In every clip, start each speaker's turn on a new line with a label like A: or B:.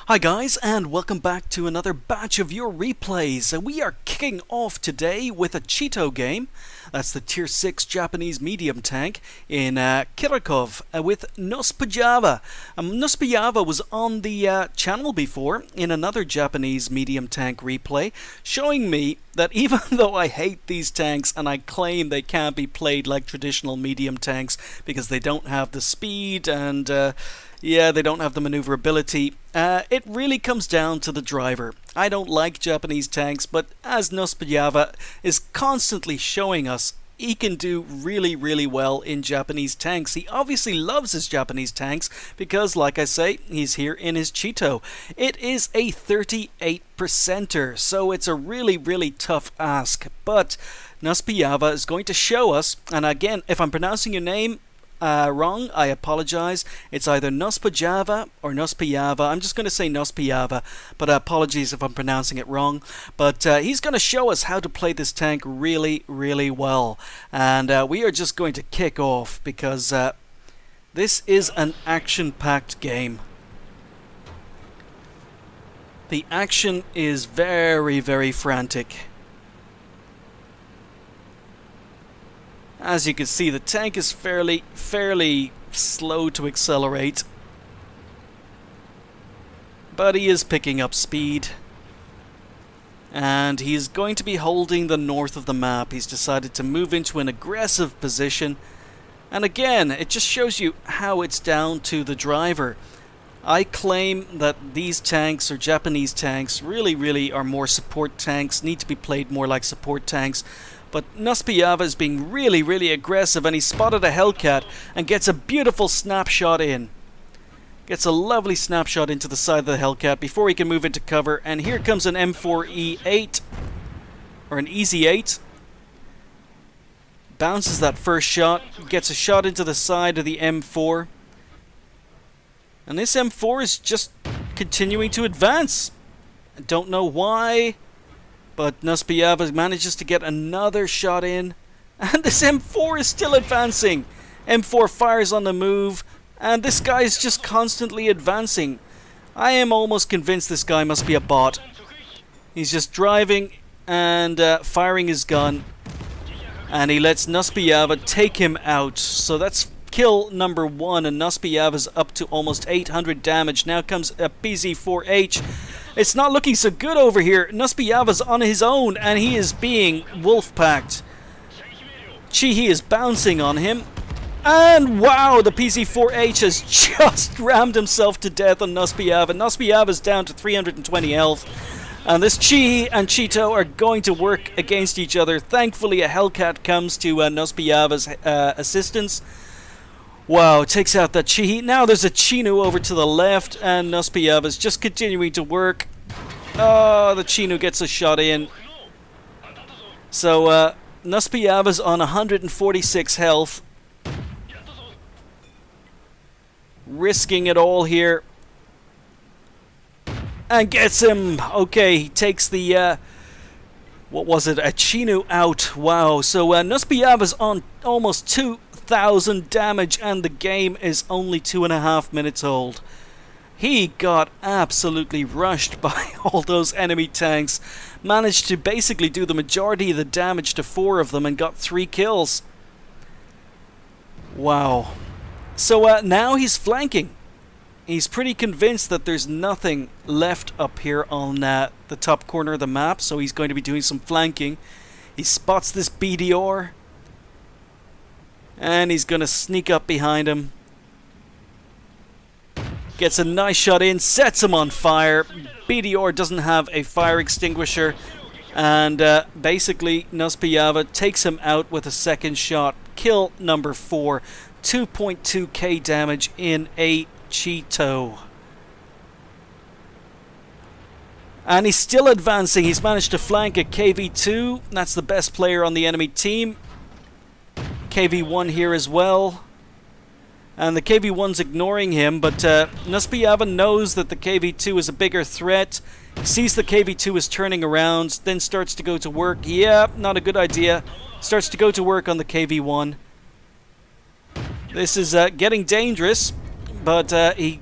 A: Hi guys, and welcome back to another batch of your replays. We are kicking off today with a Cheeto game. That's the Tier 6 Japanese medium tank in Kirikov with NusPojava. NusPojava was on the channel before in another Japanese medium tank replay, showing me that even though I hate these tanks and I claim they can't be played like traditional medium tanks because they don't have the speed and they don't have the maneuverability. It really comes down to the driver. I don't like Japanese tanks, but as NusPojava is constantly showing us, he can do really well in Japanese tanks. He obviously loves his Japanese tanks because, like I say, he's here in his Cheeto. It is a 38%er, so it's a really tough ask. But NusPojava is going to show us, and again, if I'm pronouncing your name wrong, I apologize. It's either NusPojava or NusPojava. I'm just going to say NusPojava, but apologies if I'm pronouncing it wrong. But he's going to show us how to play this tank really well. And we are just going to kick off because this is an action-packed game. The action is very frantic. As you can see, the tank is fairly slow to accelerate, but he is picking up speed, and he's going to be holding the north of the map. He's decided to move into an aggressive position, and again, it just shows you how it's down to the driver. I claim that these tanks, or Japanese tanks, really are more support tanks, need to be played more like support tanks. But NusPojava is being really aggressive, and he spotted a Hellcat and gets a beautiful snapshot in. Gets a lovely snapshot into the side of the Hellcat before he can move into cover, and here comes an M4E8, or an Easy 8. Bounces that first shot, gets a shot into the side of the M4. And this M4 is just continuing to advance. I don't know why, but NusPojava manages to get another shot in, and this M4 is still advancing. M4 fires on the move, and this guy is just constantly advancing. I am almost convinced this guy must be a bot. He's just driving and firing his gun, and he lets NusPojava take him out. So that's kill number 1, and NusPojava's up to almost 800 damage. Now comes a PZ4H. It's not looking so good over here. NusPojava's on his own, and he is being wolf-packed. Chihi is bouncing on him. And wow, the PZ4H has just rammed himself to death on NusPojava. NusPojava's down to 320 health. And this Chihi and Cheeto are going to work against each other. Thankfully, a Hellcat comes to NusPojava's assistance. Wow, takes out that Chihi. Now there's a Chinu over to the left, and NusPojava's just continuing to work. Oh, the Chinu gets a shot in. So, NusPojava's on 146 health. Risking it all here. And gets him. Okay, he takes the, what was it? A Chinu out. Wow, so NusPojava's on almost 2,000 damage, and the game is only 2.5 minutes old. He got absolutely rushed by all those enemy tanks. Managed to basically do the majority of the damage to 4 of them and got 3 kills. Wow. So now he's flanking. He's pretty convinced that there's nothing left up here on the top corner of the map, so he's going to be doing some flanking. He spots this BDR, and he's going to sneak up behind him. Gets a nice shot in, sets him on fire. BDR doesn't have a fire extinguisher, and basically NusPojava takes him out with a second shot. Kill number 4. 2.2k damage in a Cheeto. And he's still advancing. He's managed to flank a KV2. That's the best player on the enemy team. KV1 here as well. And the KV1's ignoring him, but NusPojava knows that the KV2 is a bigger threat. He sees the KV2 is turning around, then starts to go to work. Yeah, not a good idea. Starts to go to work on the KV1. This is getting dangerous, but he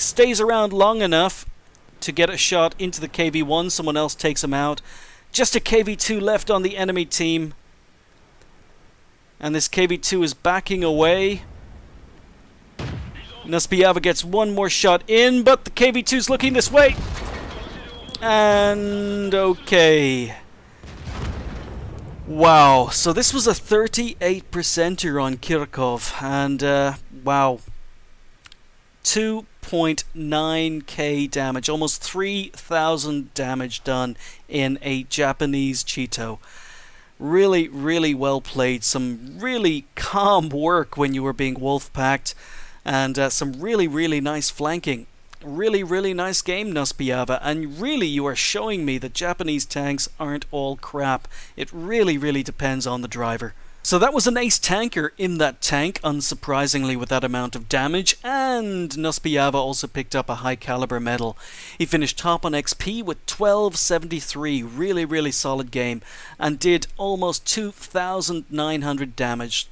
A: stays around long enough to get a shot into the KV-1. Someone else takes him out. Just a KV-2 left on the enemy team. And this KV-2 is backing away. NusPojava gets one more shot in, but the KV-2's looking this way. And okay. Wow, so this was a 38%er on Kirkov, and wow. 2.9k damage, almost 3,000 damage done in a Japanese Cheeto. Really, really well played. Some really calm work when you were being wolf-packed, and some really, really nice flanking. Really, really nice game, NusPojava, and really you are showing me that Japanese tanks aren't all crap. It really, really depends on the driver. So that was an ace tanker in that tank, unsurprisingly, with that amount of damage, and NusPojava also picked up a high caliber medal. He finished top on XP with 1273, really, really solid game, and did almost 2,900 damage.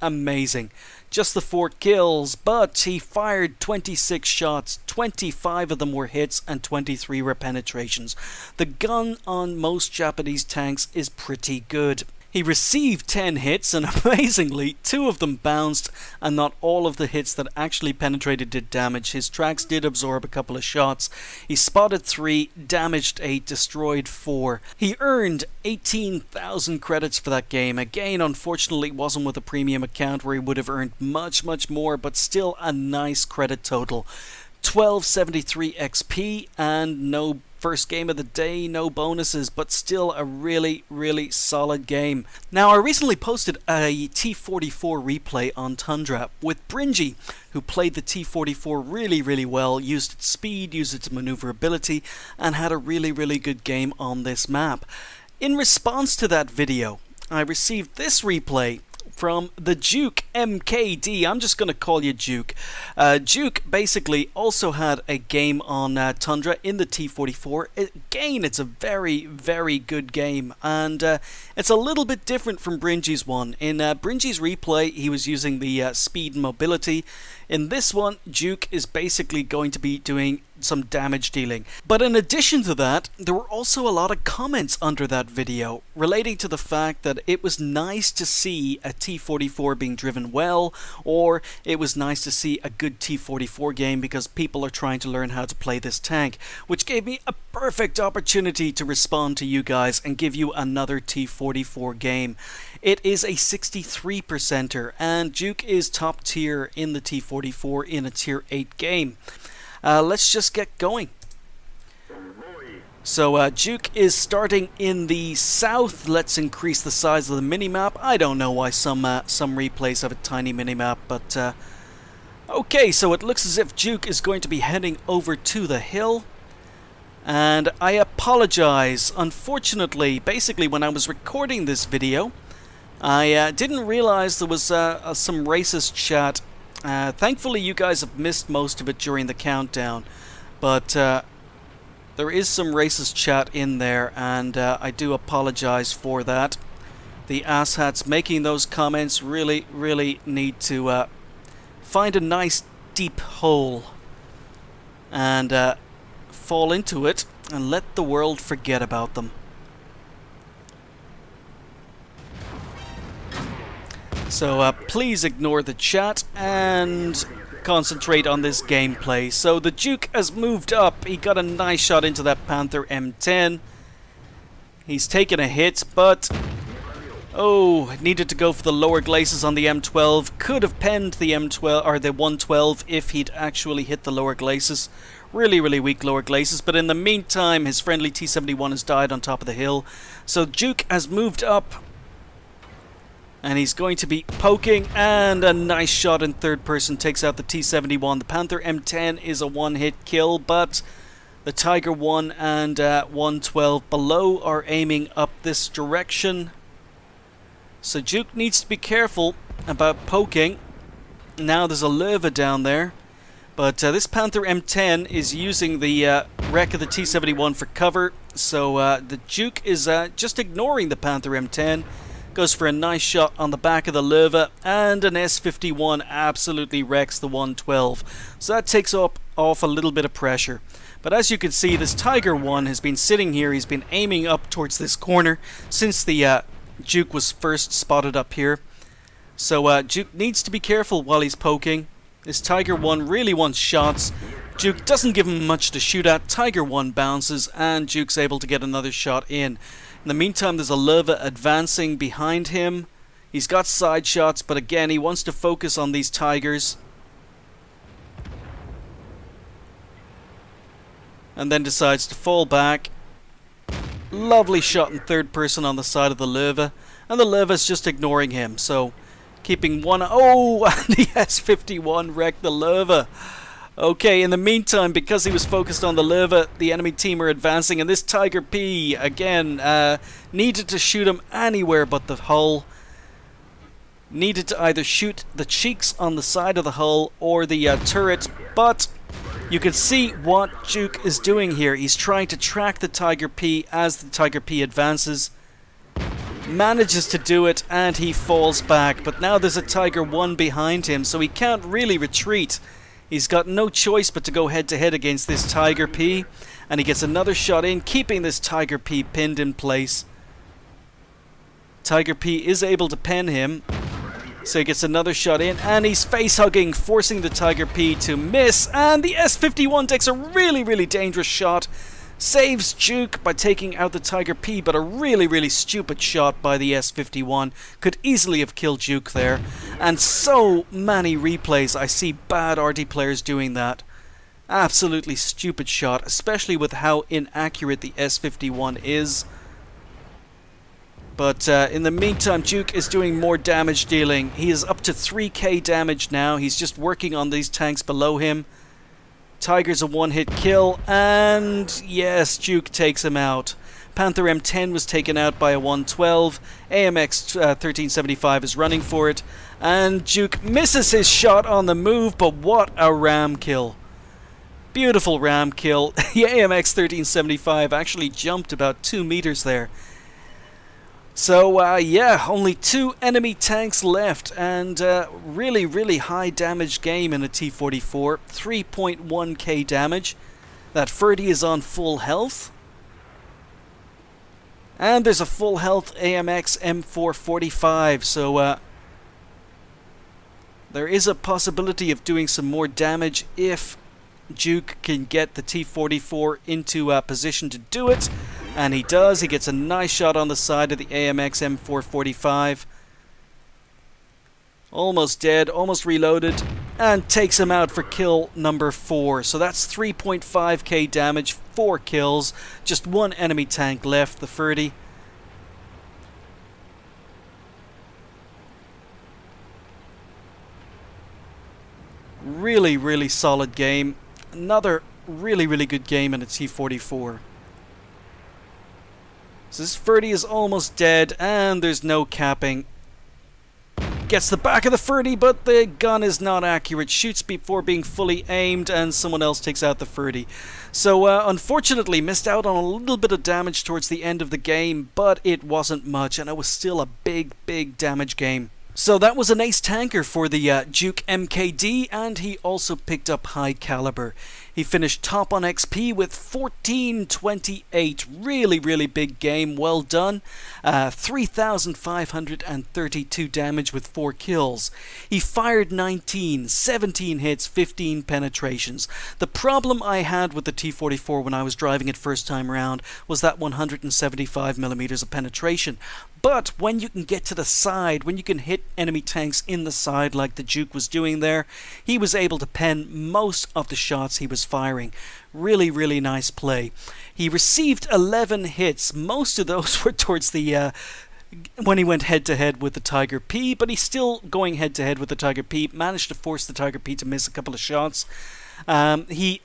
A: Amazing. Just the 4 kills, but he fired 26 shots, 25 of them were hits and 23 were penetrations. The gun on most Japanese tanks is pretty good. He received 10 hits, and amazingly, 2 of them bounced, and not all of the hits that actually penetrated did damage. His tracks did absorb a couple of shots. He spotted 3, damaged 8, destroyed 4. He earned 18,000 credits for that game. Again, unfortunately, it wasn't with a premium account where he would have earned much, much more, but still a nice credit total. 1273 XP and no first game of the day, no bonuses, but still a really, really solid game. Now, I recently posted a T-44 replay on Tundra with Bringy, who played the T-44 really, really well, used its speed, used its maneuverability, and had a really, really good game on this map. In response to that video, I received this replay from the Duke MKD. I'm just going to call you Duke. Duke basically also had a game on Tundra in the T-44. Again, it's a very, very good game, and it's a little bit different from Bringy's one. In Bringy's replay, he was using the speed and mobility. In this one, Duke is basically going to be doing some damage dealing. But in addition to that, there were also a lot of comments under that video relating to the fact that it was nice to see a T-44 being driven well, or it was nice to see a good T-44 game because people are trying to learn how to play this tank, which gave me a perfect opportunity to respond to you guys and give you another T-44 game. It is a 63%er, and Duke is top tier in the T-44 in a tier 8 game. Let's just get going. So Duke is starting in the south. Let's increase the size of the minimap. I don't know why some replays have a tiny minimap, but okay, so it looks as if Duke is going to be heading over to the hill. And I apologize. Unfortunately, basically when I was recording this video, I didn't realize there was some racist chat. Thankfully, you guys have missed most of it during the countdown, but there is some racist chat in there, and I do apologize for that. The asshats making those comments really, really need to find a nice deep hole and fall into it and let the world forget about them. So please ignore the chat and concentrate on this gameplay. So the Duke has moved up. He got a nice shot into that Panther M10. He's taken a hit, but oh, needed to go for the lower glacis on the M12. Could have penned the M12 or the 112 if he'd actually hit the lower glacis. Really, really weak lower glacis, but in the meantime, his friendly T-71 has died on top of the hill. So Duke has moved up, and he's going to be poking, and a nice shot in third person takes out the T-71. The Panther M10 is a one-hit kill, but the Tiger 1 and 112 below are aiming up this direction. So Duke needs to be careful about poking. Now there's a Löwe down there, but this Panther M10 is using the wreck of the T-71 for cover, so the Duke is just ignoring the Panther M10. Goes for a nice shot on the back of the Löwe, and an S51 absolutely wrecks the 112. So that takes off a little bit of pressure. But as you can see, this Tiger 1 has been sitting here. He's been aiming up towards this corner since the Duke was first spotted up here. So Duke needs to be careful while he's poking. This Tiger 1 really wants shots. Duke doesn't give him much to shoot at. Tiger 1 bounces, and Duke's able to get another shot in. In the meantime, there's a Löwe advancing behind him. He's got side shots, but again, he wants to focus on these Tigers. And then decides to fall back. Lovely shot in third person on the side of the Löwe. And the Löwe's just ignoring him, so keeping one... Oh, and the S51 wrecked the Löwe. Okay, in the meantime, because he was focused on the Löwe, the enemy team are advancing, and this Tiger P, again, needed to shoot him anywhere but the hull. Needed to either shoot the cheeks on the side of the hull or the turret, but you can see what Duke is doing here. He's trying to track the Tiger P as the Tiger P advances. Manages to do it, and he falls back, but now there's a Tiger 1 behind him, so he can't really retreat. He's got no choice but to go head-to-head against this Tiger P, and he gets another shot in, keeping this Tiger P pinned in place. Tiger P is able to pen him, so he gets another shot in, and he's face-hugging, forcing the Tiger P to miss, and the S51 takes a really, really dangerous shot. Saves Duke by taking out the Tiger P, but a really, really stupid shot by the S51. Could easily have killed Duke there. And so many replays, I see bad RT players doing that. Absolutely stupid shot, especially with how inaccurate the S51 is. But in the meantime, Duke is doing more damage dealing. He is up to 3k damage now. He's just working on these tanks below him. Tiger's a one-hit kill, and yes, Duke takes him out. Panther M10 was taken out by a 112. AMX 1375 is running for it, and Duke misses his shot on the move, but what a ram kill. Beautiful ram kill. The AMX 1375 actually jumped about 2 meters there. So, yeah, only 2 enemy tanks left, and really, really high damage game in a T-44. 3.1k damage. That Ferdy is on full health. And there's a full health AMX M445, so there is a possibility of doing some more damage if Duke can get the T-44 into position to do it. And he does. He gets a nice shot on the side of the AMX M445. Almost dead, almost reloaded, and takes him out for kill number 4. So that's 3.5k damage, 4 kills. Just 1 enemy tank left, the Ferdy. Really, really solid game. Another really, really good game in a T-44. So this Ferdy is almost dead, and there's no capping. Gets the back of the Ferdy, but the gun is not accurate. Shoots before being fully aimed, and someone else takes out the Ferdy. So, unfortunately, missed out on a little bit of damage towards the end of the game, but it wasn't much, and it was still a big, big damage game. So that was an ace tanker for the Duke MKD, and he also picked up high caliber. He finished top on XP with 1428. Really, really big game. Well done. 3,532 damage with 4 kills. He fired 19, 17 hits, 15 penetrations. The problem I had with the T-44 when I was driving it first time around was that 175mm of penetration. But when you can get to the side, when you can hit enemy tanks in the side like the Duke was doing there, he was able to pen most of the shots he was firing. Really, really nice play. He received 11 hits. Most of those were towards the when he went head-to-head with the Tiger P, but he's still going head-to-head with the Tiger P. Managed to force the Tiger P to miss a couple of shots. He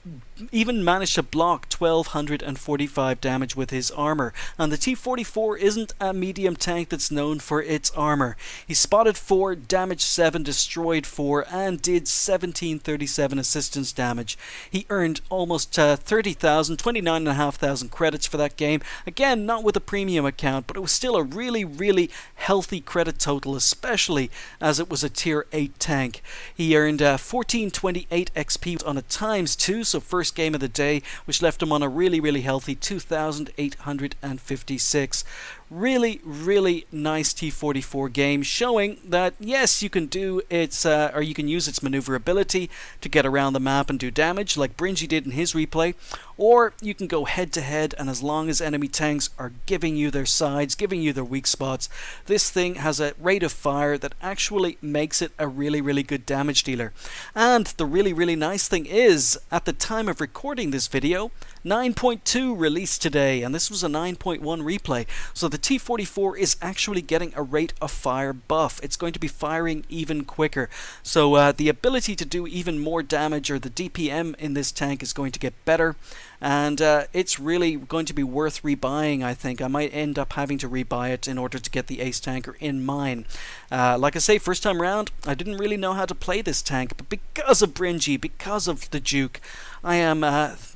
A: even managed to block 1245 damage with his armor. And the T-44 isn't a medium tank that's known for its armor. He spotted 4, damaged 7, destroyed 4, and did 1737 assistance damage. He earned almost 30,000, 29,500 credits for that game. Again, not with a premium account, but it was still a really healthy credit total, especially as it was a tier 8 tank. He earned 1428 XP on a ×2, so first game of the day, which left him on a really healthy 2,856. Really nice T-44 game, showing that yes, you can do its or you can use its maneuverability to get around the map and do damage like Bringy did in his replay, or you can go head to head, and as long as enemy tanks are giving you their sides, giving you their weak spots, this thing has a rate of fire that actually makes it a really good damage dealer. And the really nice thing is, at the time of recording this video, 9.2 released today, and this was a 9.1 replay, so the T-44 is actually getting a rate of fire buff. It's going to be firing even quicker, so the ability to do even more damage, or the DPM in this tank, is going to get better, and it's really going to be worth rebuying. I think I might end up having to rebuy it in order to get the ace tanker in mine. Like I say, first time round I didn't really know how to play this tank, but because of Bringy, because of the Duke, I am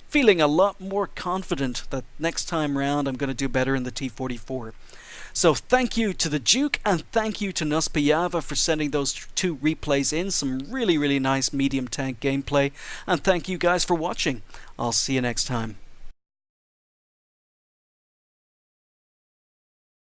A: feeling a lot more confident that next time round I'm going to do better in the T-44. So thank you to the Duke, and thank you to NusPojava for sending those 2 replays in. Some really nice medium tank gameplay, and thank you guys for watching. I'll see you next time.